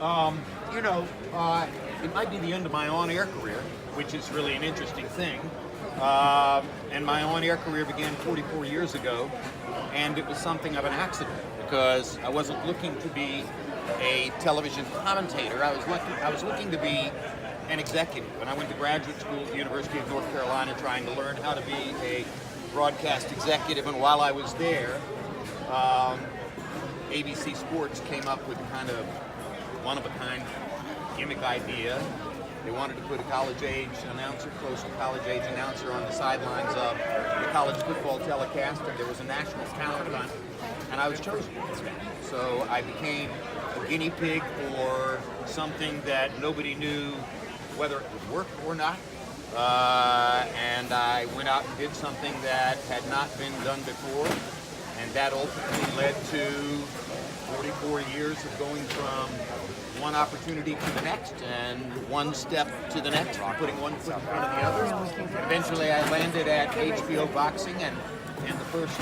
You know, it might be the end of my on-air career, which is really an interesting thing. And my on-air career began 44 years ago, and it was something of an accident because I wasn't looking to be a television commentator. I was looking to be an executive. And I went to graduate school at the University of North Carolina trying to learn how to be a broadcast executive. And while I was there, ABC Sports came up with kind of one-of-a-kind gimmick idea. They wanted to put a college-age announcer, close to college-age announcer, on the sidelines of the college football telecast, and there was a national talent hunt, and I was chosen. So I became a guinea pig for something that nobody knew whether it would work or not. And I went out and did something that had not been done before, and that ultimately led to 44 years of going from one opportunity to the next and one step to the next, putting one foot in front of the other. Eventually I landed at HBO Boxing, and the first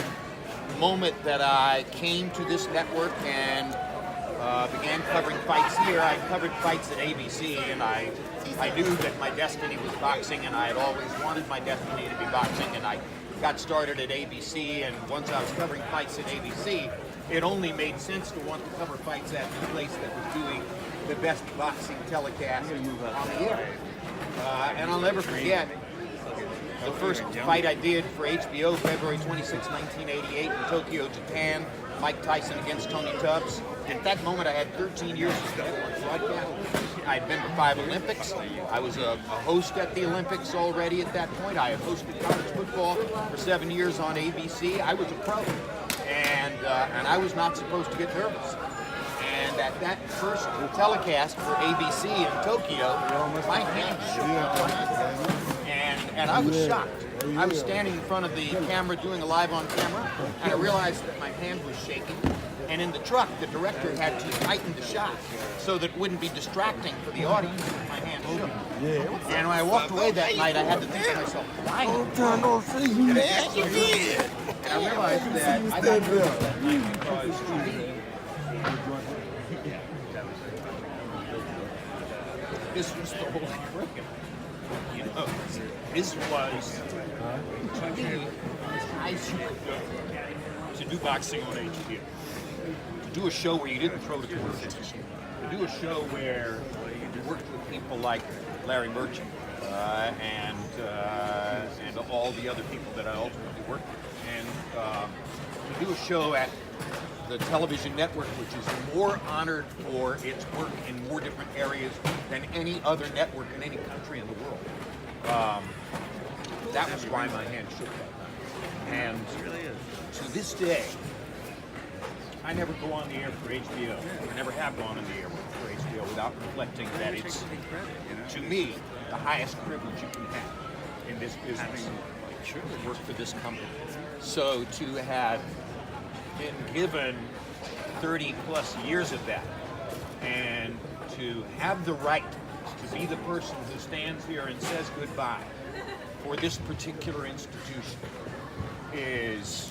moment that I came to this network and began covering fights here, I covered fights at ABC, and I knew that my destiny was boxing, and I had always wanted my destiny to be boxing, and I got started at ABC, and once I was covering fights at ABC, it only made sense to want to cover fights at the place that was doing the best boxing telecast on the air. And I'll never forget the first fight I did for HBO, February 26, 1988, in Tokyo, Japan, Mike Tyson against Tony Tubbs. At that moment, I had 13 years of network broadcast. I'd been to 5 Olympics. I was a host at the Olympics already at that point. I had hosted college football for 7 years on ABC. I was a pro, and I was not supposed to get nervous. And at that first telecast for ABC in Tokyo, my hand shook, and I was shocked. I was standing in front of the camera doing a live on camera, and I realized that my hand was shaking. And in the truck, the director had to tighten the shot so that it wouldn't be distracting for the audience if my hand shook. And when I walked away that night, I had to think to myself, why? You did. And I realized that I got nervous that night because this was the whole thing. You know, this was, to me, as high as you could go to do boxing on HBO. To do a show where you didn't throw the commercials. To do a show where you worked with people like Larry Merchant and all the other people that I ultimately worked with. And to do a show at the television network, which is more honored for its work in more different areas than any other network in any country in the world. That was why my hand shook that night. And to this day, I never go on the air for HBO. I never have gone on the air for HBO without reflecting that it's, to me, the highest privilege you can have in this business. To work for this company. So to have been given 30 plus years of that, and to have the right to be the person who stands here and says goodbye for this particular institution is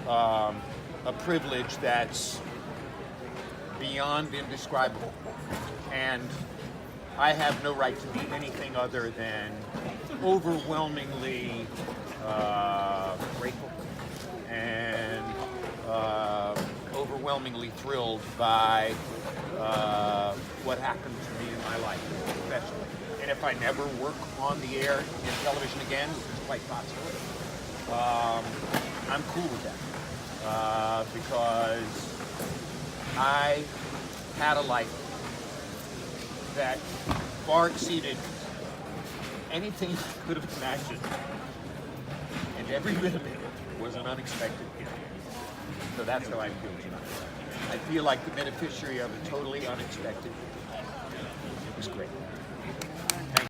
a privilege that's beyond indescribable. And I have no right to be anything other than overwhelmingly grateful and overwhelmingly thrilled by what happened to me in my life professionally. And if I never work on the air in television again, which is quite possible, I'm cool with that because I had a life that far exceeded anything I could have imagined, and every bit of it was an unexpected gift. So that's how I feel tonight. I feel like the beneficiary of a totally unexpected gift. It was great.